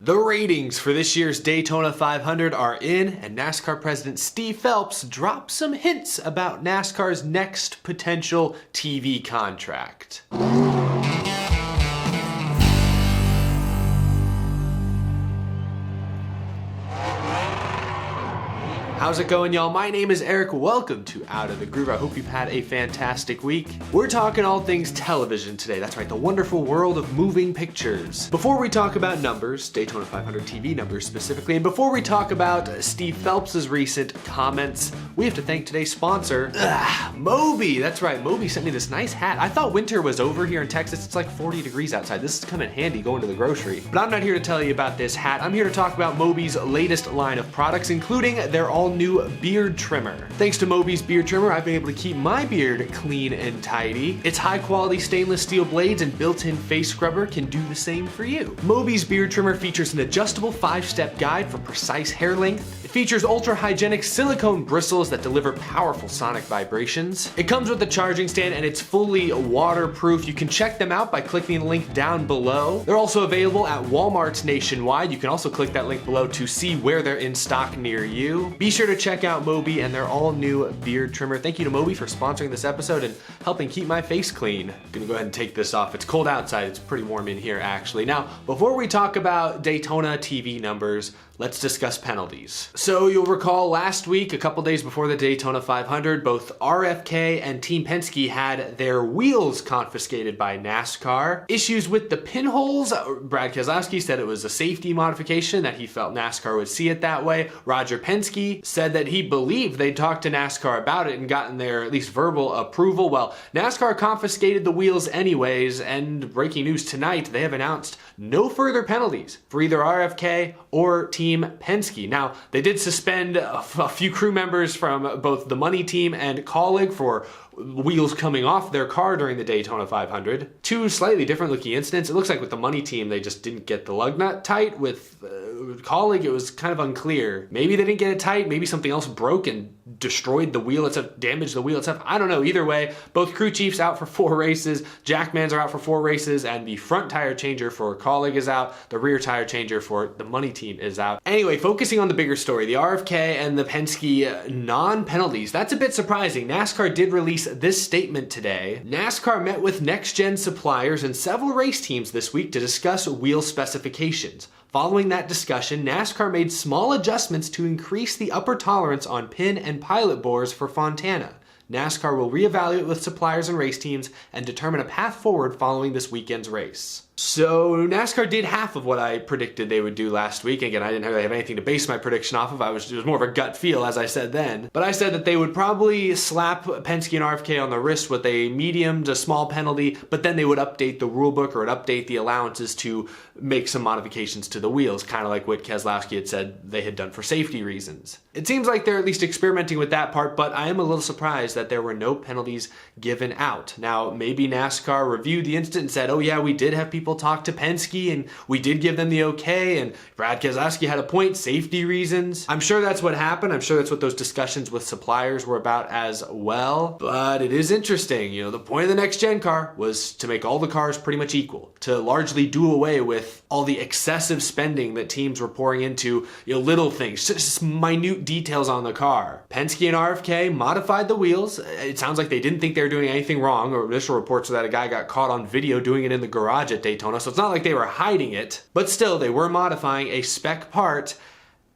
The ratings for this year's Daytona 500 are in, and NASCAR President Steve Phelps dropped some hints about NASCAR's next potential TV contract. How's it going, y'all? My name is Eric. Welcome to Out of the Groove. I hope you've had a fantastic week. We're talking all things television today. That's right, the wonderful world of moving pictures. Before we talk about numbers, Daytona 500 TV numbers specifically, and before we talk about Steve Phelps' recent comments, we have to thank today's sponsor, Moby. That's right, Moby sent me this nice hat. I thought winter was over here in Texas. It's like 40 degrees outside. This is coming handy going to the grocery. But I'm not here to tell you about this hat. I'm here to talk about Moby's latest line of products, including their all-new beard trimmer. Thanks to Moby's beard trimmer, I've been able to keep my beard clean and tidy. Its high-quality stainless steel blades and built-in face scrubber can do the same for you. Moby's beard trimmer features an adjustable 5-step guide for precise hair length. It features ultra-hygienic silicone bristles that deliver powerful sonic vibrations. It comes with a charging stand and it's fully waterproof. You can check them out by clicking the link down below. They're also available at Walmarts nationwide. You can also click that link below to see where they're in stock near you. Be sure to check out Moby and their all-new beard trimmer. Thank you to Moby for sponsoring this episode and helping keep my face clean. I'm gonna go ahead and take this off. It's cold outside. It's pretty warm in here, actually. Now, before we talk about Daytona TV numbers, let's discuss penalties. So you'll recall last week, a couple days before the Daytona 500, both RFK and Team Penske had their wheels confiscated by NASCAR. Issues with the pinholes, Brad Keselowski said it was a safety modification, that he felt NASCAR would see it that way. Roger Penske said that he believed they'd talked to NASCAR about it and gotten their at least verbal approval. Well, NASCAR confiscated the wheels anyways, and breaking news tonight, they have announced no further penalties for either RFK or Team Penske. Now, they did suspend a few crew members from both the Money Team and Colleague for wheels coming off their car during the Daytona 500. Two slightly different looking incidents. It looks like with the Money Team, they just didn't get the lug nut tight. With Colleague, it was kind of unclear. Maybe they didn't get it tight. Maybe something else broke and destroyed the wheel itself, damaged the wheel itself. I don't know. Either way, both crew chiefs out for 4 races. Jackmans are out for 4 races, and the front tire changer for Colleague is out. The rear tire changer for the Money Team is out. Anyway, focusing on the bigger story, the RFK and the Penske non-penalties. That's a bit surprising. NASCAR did release this statement today. NASCAR met with next-gen suppliers and several race teams this week to discuss wheel specifications. Following that discussion, NASCAR made small adjustments to increase the upper tolerance on pin and pilot bores for Fontana. NASCAR will reevaluate with suppliers and race teams and determine a path forward following this weekend's race. So NASCAR did half of what I predicted they would do last week. Again, I didn't really have anything to base my prediction off of. It was more of a gut feel, as I said then. But I said that they would probably slap Penske and RFK on the wrist with a medium to small penalty, but then they would update the rule book or would update the allowances to make some modifications to the wheels, kind of like what Keselowski had said they had done for safety reasons. It seems like they're at least experimenting with that part, but I am a little surprised that there were no penalties given out. Now, maybe NASCAR reviewed the incident and said, oh yeah, we did have people talk to Penske and we did give them the okay, and Brad Keselowski had a point, safety reasons. I'm sure that's what happened. I'm sure that's what those discussions with suppliers were about as well. But it is interesting. You know, the point of the next gen car was to make all the cars pretty much equal, to largely do away with all the excessive spending that teams were pouring into, you know, little things, just minute details on the car. Penske and RFK modified the wheels. It sounds like they didn't think they were doing anything wrong, or initial reports were that a guy got caught on video doing it in the garage at Daytona, so it's not like they were hiding it, but still they were modifying a spec part,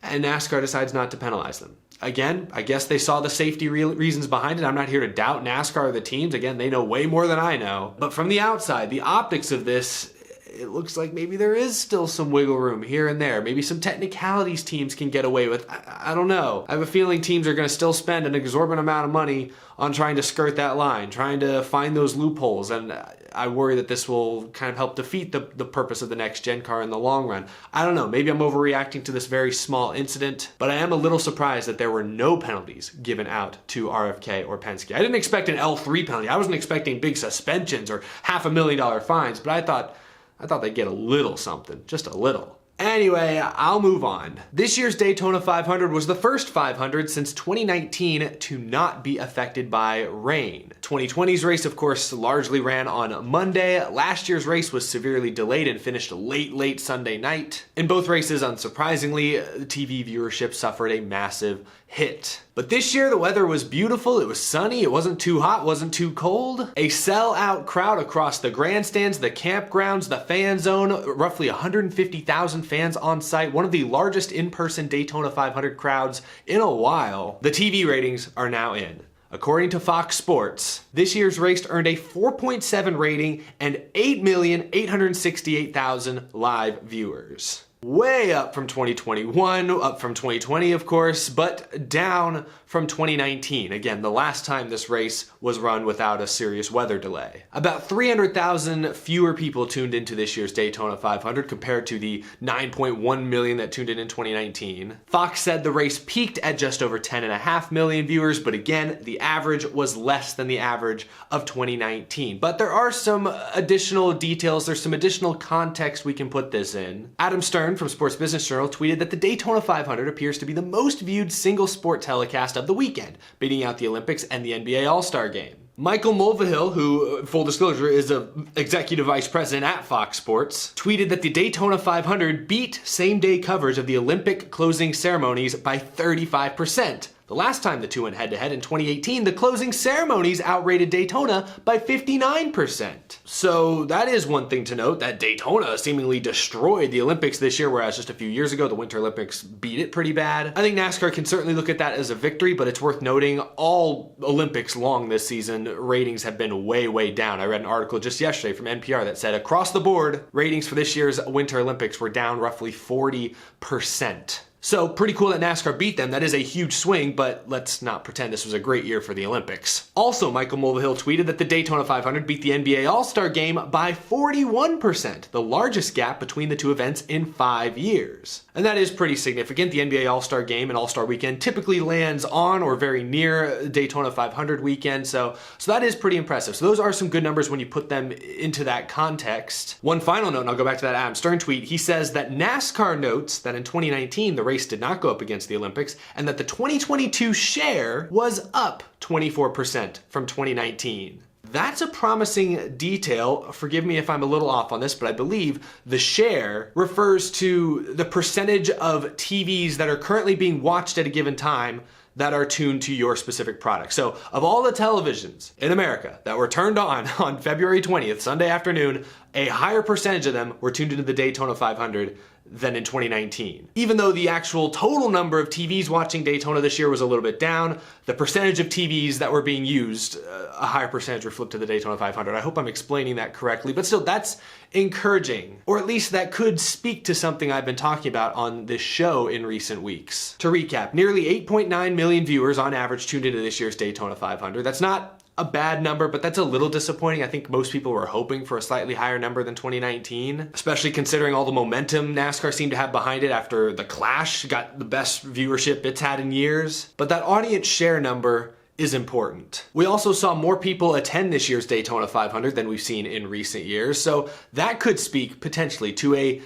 and NASCAR decides not to penalize them. Again, I guess they saw the safety reasons behind it. I'm not here to doubt NASCAR or the teams. Again, they know way more than I know. But from the outside, the optics of this, it looks like maybe there is still some wiggle room here and there. Maybe some technicalities teams can get away with. I don't know. I have a feeling teams are going to still spend an exorbitant amount of money on trying to skirt that line, trying to find those loopholes, and I worry that this will kind of help defeat the purpose of the next gen car in the long run. I don't know, maybe I'm overreacting to this very small incident, but I am a little surprised that there were no penalties given out to RFK or Penske. I didn't expect an L3 penalty. I wasn't expecting big suspensions or $500,000 fines, but I thought they'd get a little something, just a little. Anyway, I'll move on. This year's Daytona 500 was the first 500 since 2019 to not be affected by rain. 2020's race, of course, largely ran on Monday. Last year's race was severely delayed and finished late Sunday night. In both races, unsurprisingly, TV viewership suffered a massive hit. But this year the weather was beautiful, it was sunny, it wasn't too hot, wasn't too cold. A sellout crowd across the grandstands, the campgrounds, the fan zone, roughly 150,000 fans on site, one of the largest in-person Daytona 500 crowds in a while. The TV ratings are now in. According to Fox Sports, this year's race earned a 4.7 rating and 8,868,000 live viewers. Way up from 2021, up from 2020 of course, but down from 2019. Again, the last time this race was run without a serious weather delay. About 300,000 fewer people tuned into this year's Daytona 500 compared to the 9.1 million that tuned in 2019. Fox said the race peaked at just over 10.5 million viewers, but again, the average was less than the average of 2019. But there are some additional details, there's some additional context we can put this in. Adam Stern from Sports Business Journal tweeted that the Daytona 500 appears to be the most viewed single sport telecast of the weekend, beating out the Olympics and the NBA All-Star Game. Michael Mulvihill, who, full disclosure, is an executive vice president at Fox Sports, tweeted that the Daytona 500 beat same-day coverage of the Olympic closing ceremonies by 35%. The last time the two went head-to-head in 2018, the closing ceremonies outrated Daytona by 59%. So that is one thing to note, that Daytona seemingly destroyed the Olympics this year, whereas just a few years ago, the Winter Olympics beat it pretty bad. I think NASCAR can certainly look at that as a victory, but it's worth noting all Olympics long this season, ratings have been way down. I read an article just yesterday from NPR that said across the board, ratings for this year's Winter Olympics were down roughly 40%. So pretty cool that NASCAR beat them. That is a huge swing, but let's not pretend this was a great year for the Olympics. Also, Michael Mulvihill tweeted that the Daytona 500 beat the NBA All-Star Game by 41%, the largest gap between the two events in 5 years. And that is pretty significant. The NBA All-Star Game and All-Star Weekend typically lands on or very near Daytona 500 weekend, so that is pretty impressive. So those are some good numbers when you put them into that context. One final note, and I'll go back to that Adam Stern tweet, he says that NASCAR notes that in 2019, the race did not go up against the Olympics, and that the 2022 share was up 24% from 2019. That's a promising detail. Forgive me if I'm a little off on this, but I believe the share refers to the percentage of TVs that are currently being watched at a given time that are tuned to your specific product. So of all the televisions in America that were turned on February 20th, Sunday afternoon, a higher percentage of them were tuned into the Daytona 500 than in 2019. Even though the actual total number of TVs watching Daytona this year was a little bit down, the percentage of TVs that were being used, a higher percentage were flipped to the Daytona 500. I hope I'm explaining that correctly, but still that's encouraging, or at least that could speak to something I've been talking about on this show in recent weeks. To recap, nearly 8.9 million viewers on average tuned into this year's Daytona 500. That's not a bad number, but that's a little disappointing. I think most people were hoping for a slightly higher number than 2019, especially considering all the momentum NASCAR seemed to have behind it after the Clash got the best viewership it's had in years. But that audience share number is important. We also saw more people attend this year's Daytona 500 than we've seen in recent years, so that could speak potentially to a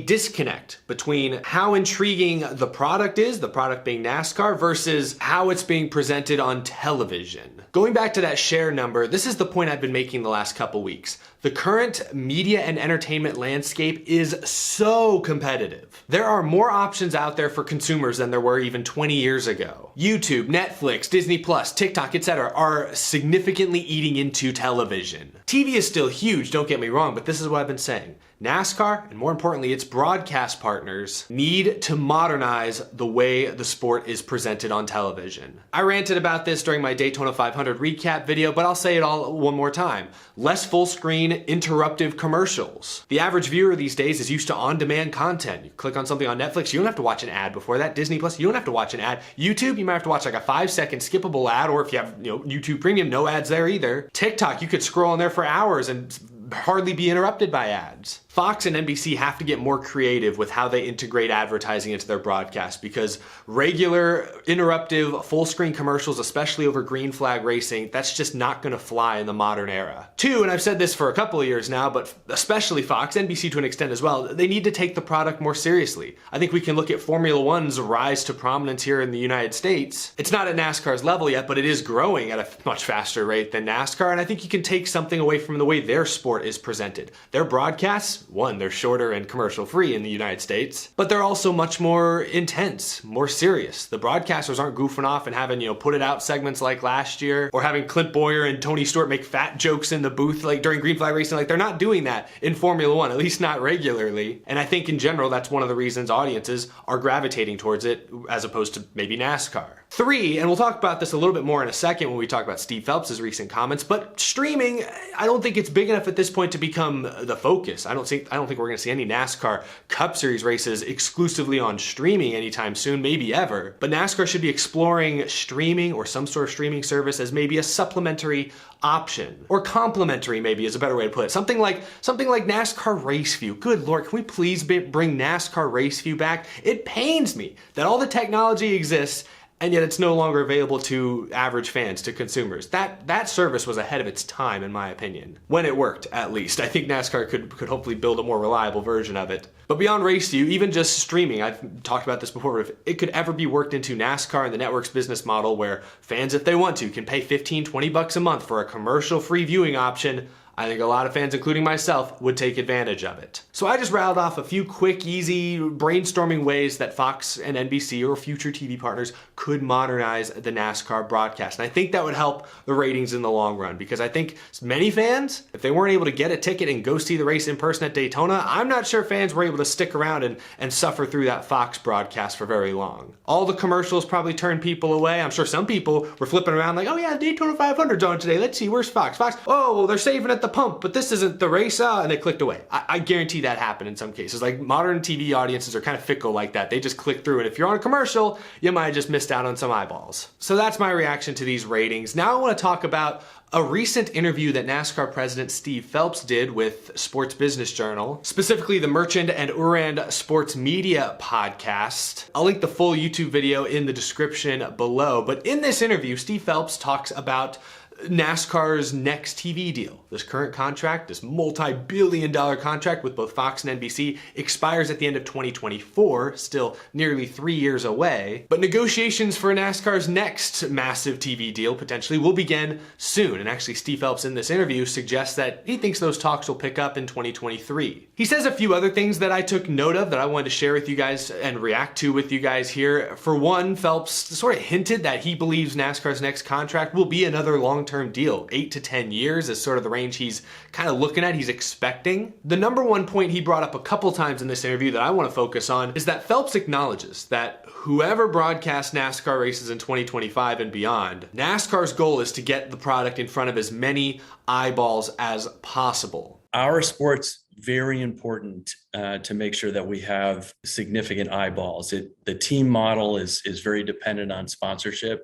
disconnect between how intriguing the product is, the product being NASCAR, versus how it's being presented on television. Going back to that share number, this is the point I've been making the last couple weeks. The current media and entertainment landscape is so competitive. There are more options out there for consumers than there were even 20 years ago. YouTube, Netflix, Disney Plus, TikTok, etc. are significantly eating into television. TV is still huge, don't get me wrong, but this is what I've been saying. NASCAR, and more importantly, its broadcast partners, need to modernize the way the sport is presented on television. I ranted about this during my Daytona 500 recap video, but I'll say it all one more time. Less full screen, interruptive commercials. The average viewer these days is used to on-demand content. You click on something on Netflix, you don't have to watch an ad before that. Disney Plus, you don't have to watch an ad. YouTube, you might have to watch like a 5-second skippable ad, or if you have YouTube Premium, no ads there either. TikTok, you could scroll on there for hours and hardly be interrupted by ads. Fox and NBC have to get more creative with how they integrate advertising into their broadcast, because regular, interruptive, full-screen commercials, especially over green flag racing, that's just not going to fly in the modern era. Two, and I've said this for a couple of years now, but especially Fox, NBC to an extent as well, they need to take the product more seriously. I think we can look at Formula One's rise to prominence here in the United States. It's not at NASCAR's level yet, but it is growing at a much faster rate than NASCAR, and I think you can take something away from the way their sport is presented. Their broadcasts, one, they're shorter and commercial free in the United States, but they're also much more intense, more serious. The broadcasters aren't goofing off and having, put it out segments like last year, or having Clint Boyer and Tony Stewart make fat jokes in the booth like during green flag racing. Like, they're not doing that in Formula One, at least not regularly. And I think in general, that's one of the reasons audiences are gravitating towards it as opposed to maybe NASCAR. Three, and we'll talk about this a little bit more in a second when we talk about Steve Phelps' recent comments, but streaming, I don't think it's big enough at this point to become the focus. I don't think we're going to see any NASCAR Cup Series races exclusively on streaming anytime soon, maybe ever. But NASCAR should be exploring streaming or some sort of streaming service as maybe a supplementary option, or complementary maybe is a better way to put it. Something like NASCAR RaceView. Good Lord, can we please bring NASCAR RaceView back? It pains me that all the technology exists and yet it's no longer available to average fans, to consumers. That service was ahead of its time, in my opinion. When it worked, at least. I think NASCAR could hopefully build a more reliable version of it. But beyond RaceView, even just streaming, I've talked about this before, if it could ever be worked into NASCAR and the network's business model where fans, if they want to, can pay $15-20 a month for a commercial-free viewing option, I think a lot of fans, including myself, would take advantage of it. So I just rattled off a few quick, easy, brainstorming ways that Fox and NBC or future TV partners could modernize the NASCAR broadcast. And I think that would help the ratings in the long run, because I think many fans, if they weren't able to get a ticket and go see the race in person at Daytona, I'm not sure fans were able to stick around and suffer through that Fox broadcast for very long. All the commercials probably turned people away. I'm sure some people were flipping around like, oh yeah, Daytona 500's on today. Let's see, where's Fox? Fox, oh, well, they're saving at the pump, but this isn't the race, and they clicked away. I guarantee that happened in some cases. Like, modern TV audiences are kind of fickle like that. They just click through, and if you're on a commercial, you might have just missed out on some eyeballs. So that's my reaction to these ratings. Now I want to talk about a recent interview that NASCAR President Steve Phelps did with Sports Business Journal, specifically the Merchant and Urand Sports Media podcast. I'll link the full YouTube video in the description below, but in this interview, Steve Phelps talks about NASCAR's next TV deal. This current contract, this multi-billion-dollar contract with both Fox and NBC, expires at the end of 2024, still nearly 3 years away. But negotiations for NASCAR's next massive TV deal potentially will begin soon. And actually, Steve Phelps in this interview suggests that he thinks those talks will pick up in 2023. He says a few other things that I took note of that I wanted to share with you guys and react to with you guys here. For one, Phelps sort of hinted that he believes NASCAR's next contract will be another long-term deal. 8 to 10 years is sort of the range he's kind of looking at, he's expecting. The number one point he brought up a couple times in this interview that I want to focus on is that Phelps acknowledges that whoever broadcasts NASCAR races in 2025 and beyond, NASCAR's goal is to get the product in front of as many eyeballs as possible. Our sport's very important to make sure that we have significant eyeballs. The team model is very dependent on sponsorship.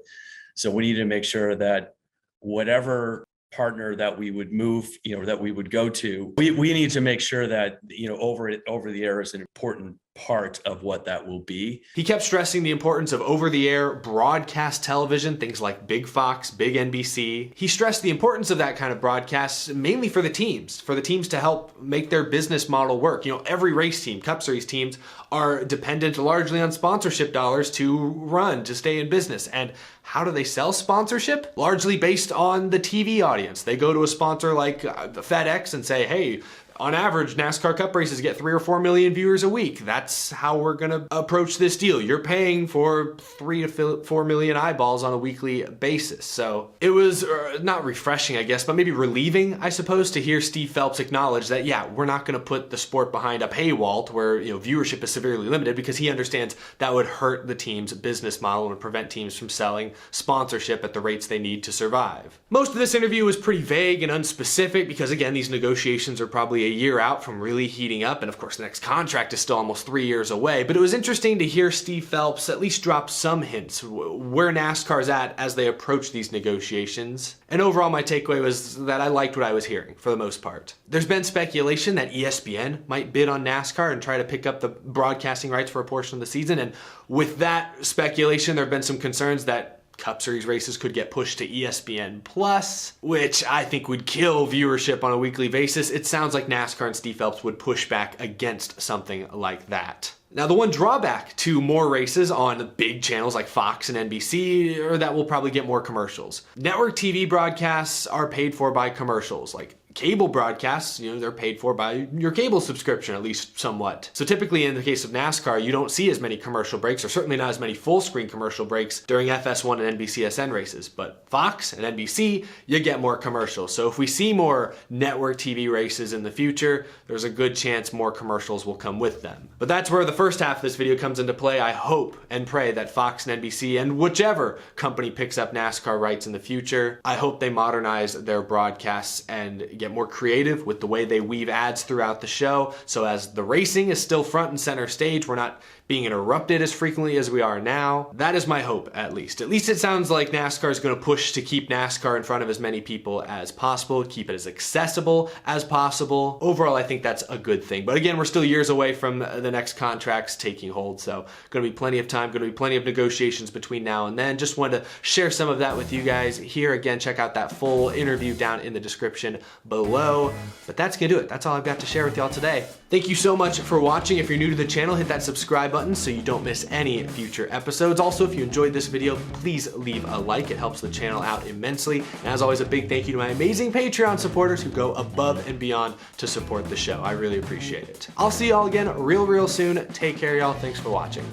So we need to make sure that whatever partner that we would move, that we would go to, we need to make sure that, over the air is an important part of what that will be. He kept stressing the importance of over-the-air broadcast television, things like Big Fox, Big NBC. He stressed the importance of that kind of broadcast mainly for the teams to help make their business model work. Every race team, Cup Series teams, are dependent largely on sponsorship dollars to stay in business. And how do they sell sponsorship? Largely based on the TV audience. They go to a sponsor like FedEx and say, hey, on average, NASCAR Cup races get 3 or 4 million viewers a week. That's how we're gonna approach this deal. You're paying for 3 to 4 million eyeballs on a weekly basis. So it was not refreshing, I guess, but maybe relieving, I suppose, to hear Steve Phelps acknowledge that, yeah, we're not gonna put the sport behind a paywall to where viewership is severely limited, because he understands that would hurt the team's business model and would prevent teams from selling sponsorship at the rates they need to survive. Most of this interview was pretty vague and unspecific because, again, these negotiations are probably probably a year out from really heating up, and of course the next contract is still almost 3 years away, but it was interesting to hear Steve Phelps at least drop some hints where NASCAR's at as they approach these negotiations. And overall my takeaway was that I liked what I was hearing for the most part. There's been speculation that ESPN might bid on NASCAR and try to pick up the broadcasting rights for a portion of the season, and with that speculation there have been some concerns that Cup Series races could get pushed to ESPN Plus, which I think would kill viewership on a weekly basis. It sounds like NASCAR and Steve Phelps would push back against something like that. Now, the one drawback to more races on big channels like Fox and NBC are that we'll probably get more commercials. Network TV broadcasts are paid for by commercials. Like cable broadcasts, they're paid for by your cable subscription, at least somewhat. So typically in the case of NASCAR, you don't see as many commercial breaks, or certainly not as many full screen commercial breaks during FS1 and NBCSN races. But Fox and NBC, you get more commercials. So if we see more network TV races in the future, there's a good chance more commercials will come with them. But that's where the first half of this video comes into play. I hope and pray that Fox and NBC and whichever company picks up NASCAR rights in the future, I hope they modernize their broadcasts and get more creative with the way they weave ads throughout the show. So as the racing is still front and center stage, we're not being interrupted as frequently as we are now. That is my hope, at least. At least it sounds like NASCAR is going to push to keep NASCAR in front of as many people as possible, keep it as accessible as possible. Overall, I think that's a good thing. But again, we're still years away from the next contracts taking hold, so going to be plenty of time, going to be plenty of negotiations between now and then. Just wanted to share some of that with you guys here. Again, check out that full interview down in the description below. But that's going to do it. That's all I've got to share with y'all today. Thank you so much for watching. If you're new to the channel, hit that subscribe button so you don't miss any future episodes. Also, if you enjoyed this video, please leave a like. It helps the channel out immensely. And as always, a big thank you to my amazing Patreon supporters who go above and beyond to support the show. I really appreciate it. I'll see y'all again real soon. Take care, y'all. Thanks for watching.